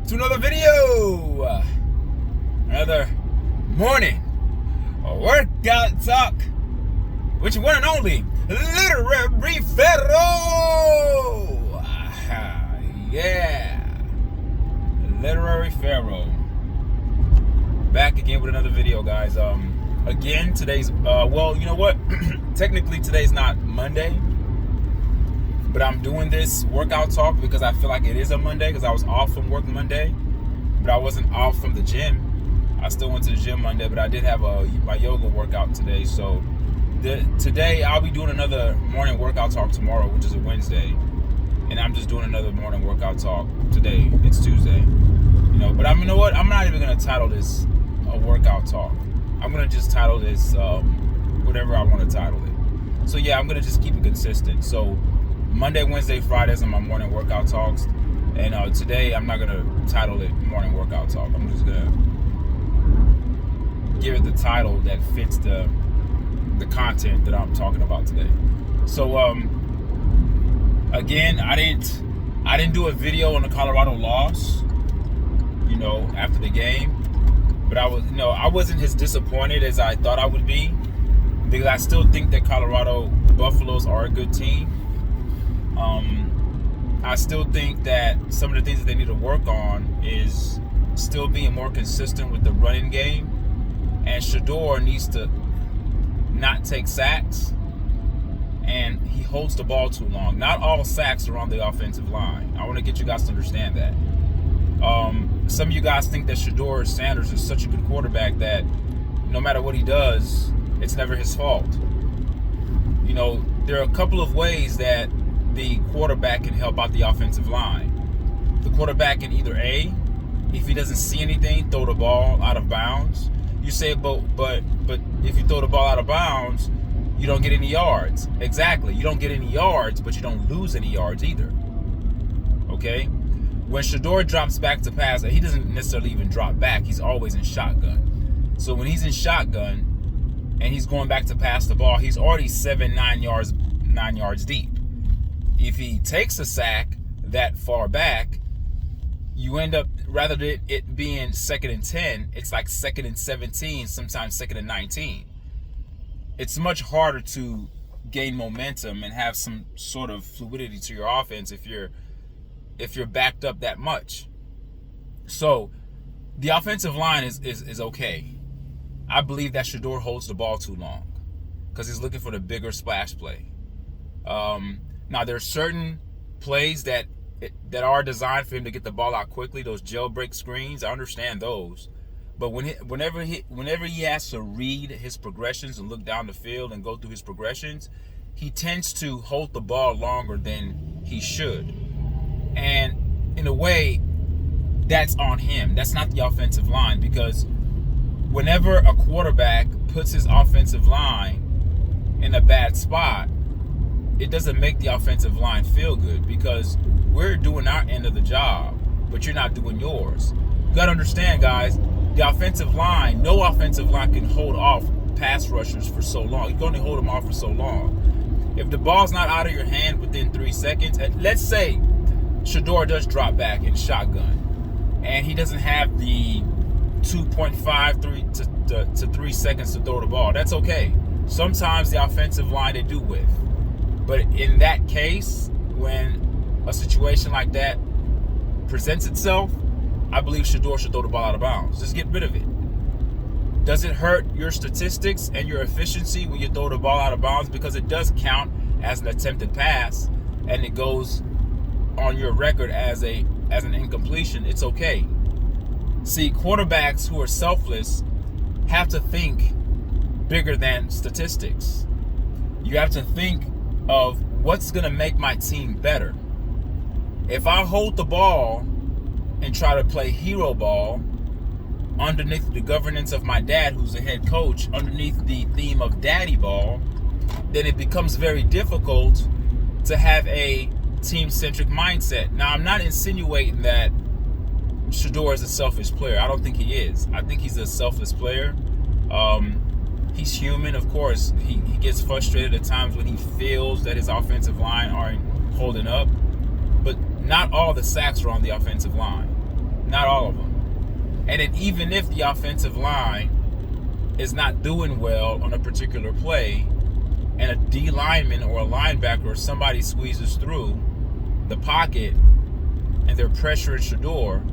to another video, another morning workout talk, which one and only Literary Pharaoh. Yeah, Literary Pharaoh back again with another video, guys. Again, today's well, you know what? Technically, today's not Monday, but I'm doing this workout talk because I feel like it is a Monday because I was off from work Monday, but I wasn't off from the gym. I still went to the gym Monday, but I did have my yoga workout today. So today I'll be doing another morning workout talk tomorrow, which is a Wednesday, and I'm just doing another morning workout talk today. It's Tuesday, But you know what? I'm not even gonna title this a workout talk. I'm gonna just title this whatever I want to title it. So yeah, I'm gonna just keep it consistent. So Monday, Wednesday, Fridays are my morning workout talks, and today I'm not gonna title it morning workout talk. I'm just gonna give it the title that fits the content that I'm talking about today. So again, I didn't do a video on the Colorado loss, after the game, but I wasn't as disappointed as I thought I would be, because I still think that Colorado Buffaloes are a good team. I still think that some of the things that they need to work on is still being more consistent with the running game, and Shedeur needs to not take sacks, and he holds the ball too long. Not all sacks are on the offensive line. I want to get you guys to understand that. Some of you guys think that Shedeur Sanders is such a good quarterback that no matter what he does, it's never his fault. There are a couple of ways that the quarterback can help out the offensive line. The quarterback can either A, if he doesn't see anything, throw the ball out of bounds. You say, but if you throw the ball out of bounds, you don't get any yards. Exactly. You don't get any yards, but you don't lose any yards either. Okay? When Shedeur drops back to pass, he doesn't necessarily even drop back. He's always in shotgun. So when he's in shotgun and he's going back to pass the ball, he's already 9 yards deep. If he takes a sack that far back, you end up, rather than it being 2nd and 10, it's like 2nd and 17, sometimes 2nd and 19. It's much harder to gain momentum and have some sort of fluidity to your offense if you're backed up that much. So the offensive line is okay. I believe that Shedeur holds the ball too long because he's looking for the bigger splash play. Now there's certain plays that are designed for him to get the ball out quickly. Those jailbreak screens, I understand those. But whenever he has to read his progressions and look down the field and go through his progressions, he tends to hold the ball longer than he should. And in a way, that's on him. That's not the offensive line, because whenever a quarterback puts his offensive line in a bad spot, it doesn't make the offensive line feel good, because we're doing our end of the job, but you're not doing yours. You got to understand, guys, the offensive line, no offensive line can hold off pass rushers for so long. You can only hold them off for so long. If the ball's not out of your hand within 3 seconds, and let's say Shedeur does drop back in shotgun, and he doesn't have the 2.5 to 3 seconds to throw the ball, that's okay. Sometimes the offensive line they do with. But in that case, when a situation like that presents itself, I believe Shedeur should throw the ball out of bounds. Just get rid of it. Does it hurt your statistics and your efficiency when you throw the ball out of bounds? Because it does count as an attempted pass, and it goes on your record as an incompletion. It's okay. See, quarterbacks who are selfless have to think bigger than statistics. You have to think of what's going to make my team better. If I hold the ball and try to play hero ball underneath the governance of my dad, who's the head coach, underneath the theme of daddy ball, then it becomes very difficult to have a team-centric mindset. Now, I'm not insinuating that Shedeur is a selfish player. I don't think he is. I think he's a selfless player. He's human, of course. He gets frustrated at times when he feels that his offensive line aren't holding up. But not all the sacks are on the offensive line. Not all of them. And then even if the offensive line is not doing well on a particular play, and a D lineman or a linebacker or somebody squeezes through the pocket and they're pressuring Shedeur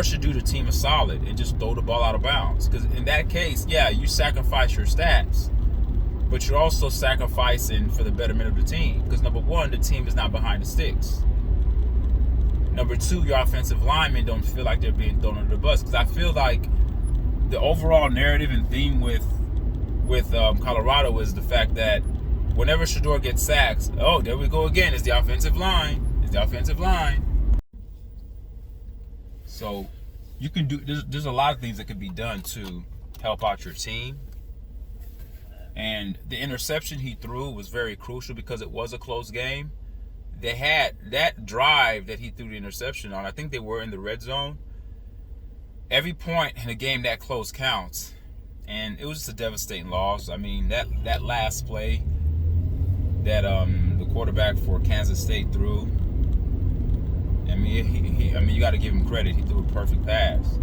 should do the team a solid and just throw the ball out of bounds. Because in that case, yeah, you sacrifice your stats, but you're also sacrificing for the betterment of the team. Because number one, the team is not behind the sticks. Number two, your offensive linemen don't feel like they're being thrown under the bus. Because I feel like the overall narrative and theme with Colorado is the fact that whenever Shedeur gets sacked, oh, there we go again. It's the offensive line. It's the offensive line. So you can do. There's a lot of things that can be done to help out your team. And the interception he threw was very crucial because it was a close game. They had that drive that he threw the interception on. I think they were in the red zone. Every point in a game that close counts. And it was just a devastating loss. I mean, that last play that the quarterback for Kansas State threw. I mean, you got to give him credit. He threw a perfect pass.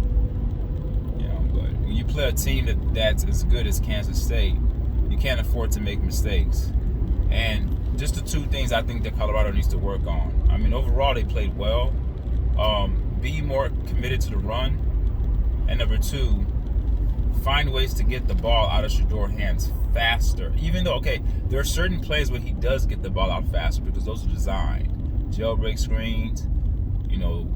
You know, but when you play a team that's as good as Kansas State, you can't afford to make mistakes. And just the two things I think that Colorado needs to work on. I mean, overall they played well. Be more committed to the run, and number two, find ways to get the ball out of Shedeur's hands faster. Even though, okay, there are certain plays where he does get the ball out faster because those are designed. Jailbreak screens, you know,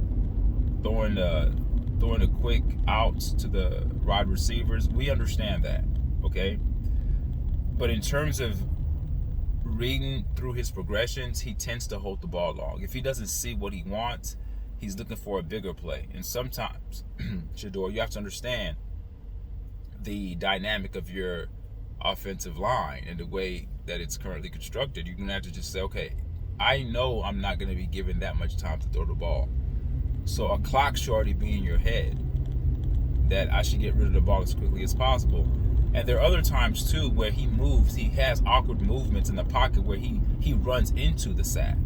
throwing the quick outs to the wide receivers. We understand that, okay? But in terms of reading through his progressions, he tends to hold the ball long. If he doesn't see what he wants, he's looking for a bigger play. And sometimes, Shedeur, you have to understand the dynamic of your offensive line and the way that it's currently constructed. You're going to have to just say, okay, I know I'm not going to be given that much time to throw the ball. So a clock should already be in your head that I should get rid of the ball as quickly as possible. And there are other times, too, where he moves. He has awkward movements in the pocket where he runs into the sack.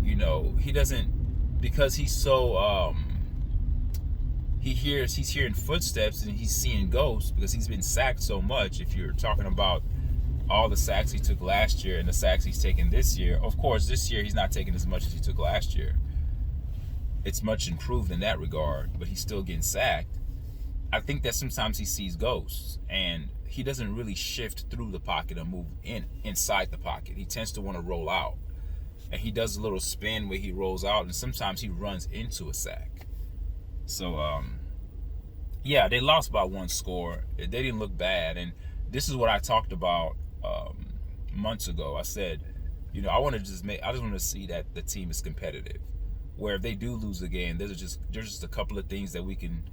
You know, he doesn't, because he's so, he's hearing footsteps and he's seeing ghosts because he's been sacked so much. If you're talking about all the sacks he took last year and the sacks he's taken this year, of course, this year he's not taking as much as he took last year. It's much improved in that regard, but he's still getting sacked. I think that sometimes he sees ghosts and he doesn't really shift through the pocket or move inside the pocket. He tends to want to roll out, and he does a little spin where he rolls out, and sometimes he runs into a sack. So, yeah, they lost by one score. They didn't look bad, and this is what I talked about months ago. I said, you know, I just want to see that the team is competitive. Where if they do lose the game, there's just a couple of things that we can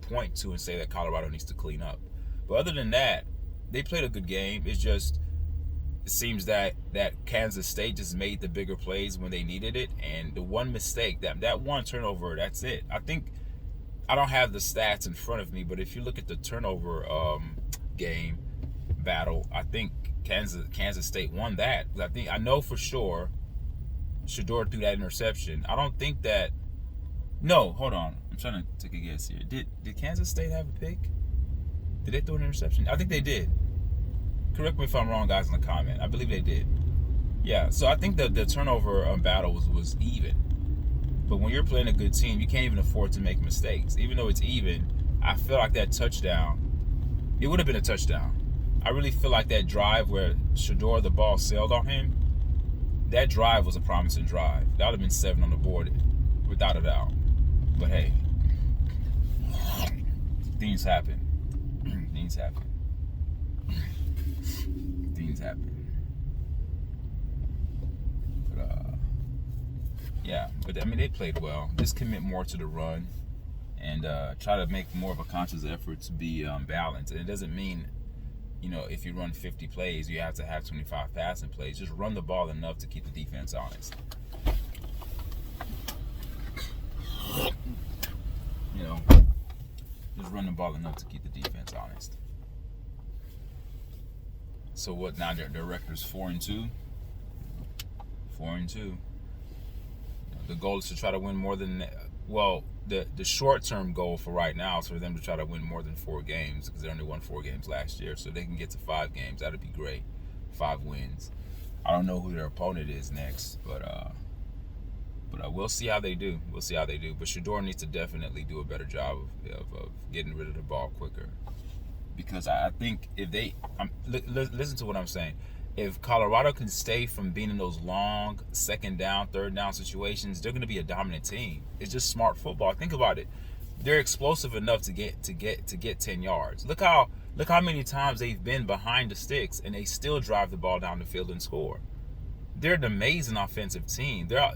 point to and say that Colorado needs to clean up. But other than that, they played a good game. It seems that Kansas State just made the bigger plays when they needed it, and the one mistake, that one turnover, that's it. I think, I don't have the stats in front of me, but if you look at the turnover game battle, I think Kansas State won that. I know for sure Shedeur threw that interception. I don't think that. No, hold on. I'm trying to take a guess here. Did Kansas State have a pick? Did they throw an interception? I think they did. Correct me if I'm wrong, guys, in the comment. I believe they did. Yeah, so I think the turnover battle was even. But when you're playing a good team, you can't even afford to make mistakes. Even though it's even, I feel like that touchdown, it would have been a touchdown. I really feel like that drive where Shedeur, the ball sailed on him, that drive was a promising drive. That would have been 7 on the board, without a doubt. But hey, things happen. Things happen. Things happen. But yeah, but I mean, they played well. Just commit more to the run and try to make more of a conscious effort to be balanced. And it doesn't mean, you know, if you run 50 plays, you have to have 25 passing plays. Just run the ball enough to keep the defense honest. You know, just run the ball enough to keep the defense honest. So what now? Their record's 4-2. 4-2. The goal is to try to win more than, well, the short-term goal for right now is for them to try to win more than 4 games, because they only won 4 games last year. So they can get to 5 games. That'd be great. 5 wins. I don't know who their opponent is next, but we'll see how they do. We'll see how they do. But Shedeur needs to definitely do a better job of getting rid of the ball quicker. Because I think if they listen to what I'm saying, if Colorado can stay from being in those long second down, third down situations, they're going to be a dominant team. It's just smart football. Think about it. They're explosive enough to get 10 yards. Look how many times they've been behind the sticks and they still drive the ball down the field and score. They're an amazing offensive team. Their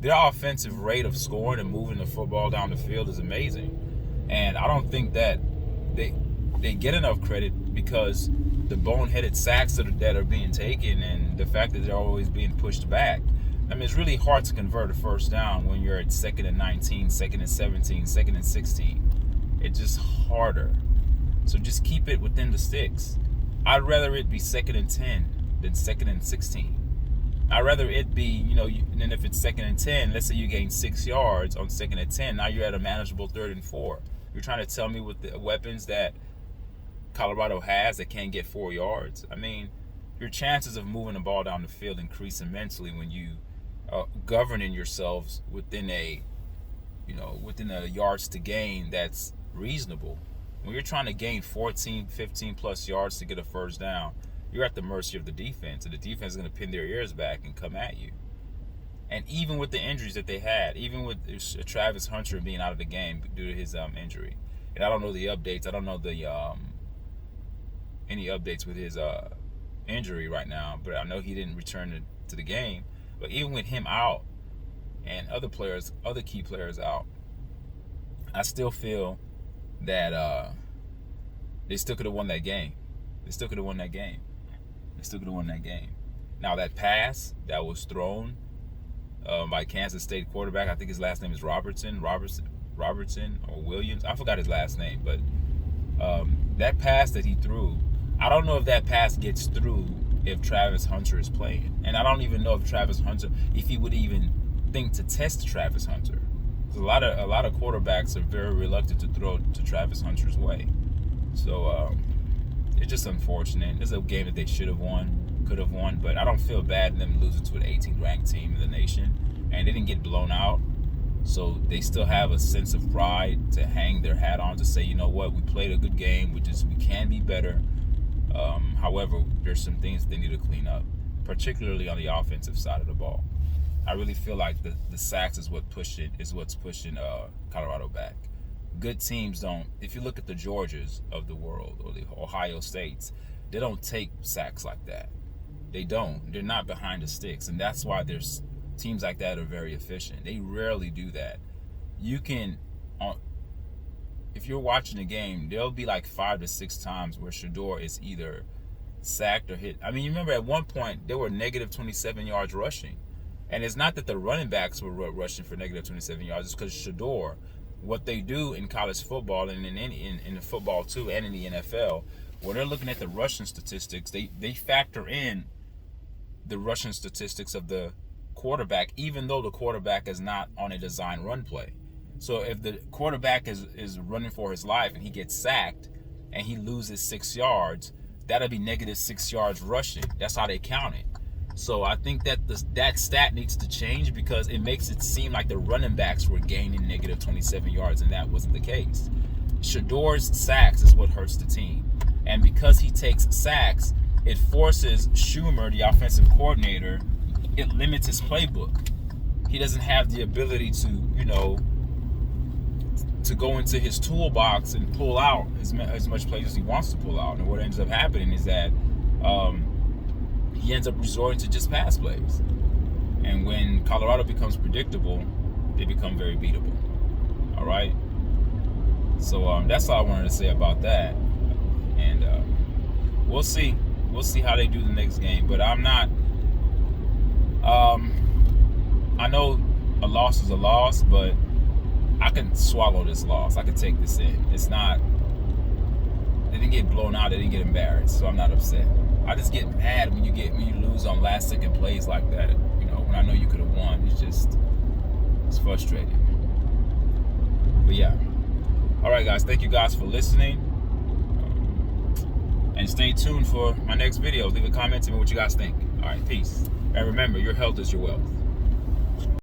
offensive rate of scoring and moving the football down the field is amazing. And I don't think that they get enough credit because the boneheaded sacks that are being taken and the fact that they're always being pushed back. I mean, it's really hard to convert a first down when you're at 2nd and 19, 2nd and 17, 2nd and 16. It's just harder. So just keep it within the sticks. I'd rather it be 2nd and 10 than 2nd and 16. I'd rather it be, than if it's 2nd and 10, let's say you gain 6 yards on 2nd and 10, now you're at a manageable 3rd and 4. You're trying to tell me with the weapons that Colorado has that can't get 4 yards. I mean, your chances of moving the ball down the field increase immensely when you governing yourselves within a yards to gain that's reasonable. When you're trying to gain 14, 15 plus yards to get a first down, you're at the mercy of the defense, and the defense is going to pin their ears back and come at you. And even with the injuries that they had, even with Travis Hunter being out of the game due to his injury, and I don't know the updates. I don't know the any updates with his injury right now, but I know he didn't return to the game. But even with him out and other key players out, I still feel that they still could have won that game. Now that pass that was thrown by Kansas State quarterback, I think his last name is Robertson or Williams. I forgot his last name, but that pass that he threw, I don't know if that pass gets through if Travis Hunter is playing. And I don't even know if he would even think to test Travis Hunter. A lot of quarterbacks are very reluctant to throw to Travis Hunter's way. So it's just unfortunate. It's a game that they should have won, could have won, but I don't feel bad in them losing to an 18th ranked team in the nation. And they didn't get blown out. So they still have a sense of pride to hang their hat on, to say, you know what, we played a good game. We can be better. However, there's some things they need to clean up, particularly on the offensive side of the ball. I really feel like the sacks is what's pushing Colorado back. Good teams don't. If you look at the Georgias of the world or the Ohio States, they don't take sacks like that. They don't. They're not behind the sticks, and that's why there's teams like that are very efficient. They rarely do that. You can, if you're watching a game, there'll be like 5 to 6 times where Shedeur is either sacked or hit. I mean, you remember at one point they were negative 27 yards rushing. And it's not that the running backs were rushing for negative 27 yards. It's because Shedeur, what they do in college football and in the football too, and in the NFL, when they're looking at the rushing statistics, they factor in the rushing statistics of the quarterback, even though the quarterback is not on a design run play. So if the quarterback is running for his life and he gets sacked and he loses 6 yards, that'll be negative 6 yards rushing. That's how they count it. So I think that that stat needs to change, because it makes it seem like the running backs were gaining negative 27 yards, and that wasn't the case. Shedeur's sacks is what hurts the team. And because he takes sacks, it forces Schumer, the offensive coordinator, it limits his playbook. He doesn't have the ability to, to go into his toolbox and pull out as much plays as he wants to pull out. And what ends up happening is that he ends up resorting to just pass plays. And when Colorado becomes predictable, they become very beatable. All right? So that's all I wanted to say about that. And we'll see. We'll see how they do the next game. But I'm not... I know a loss is a loss, but I can swallow this loss. I can take this in. It's not... They didn't get blown out. They didn't get embarrassed. So I'm not upset. I just get mad when you lose on last second plays like that. When I know you could have won. It's just, It's frustrating. But yeah. All right, guys. Thank you guys for listening. And stay tuned for my next video. Leave a comment to me what you guys think. All right, peace. And remember, your health is your wealth.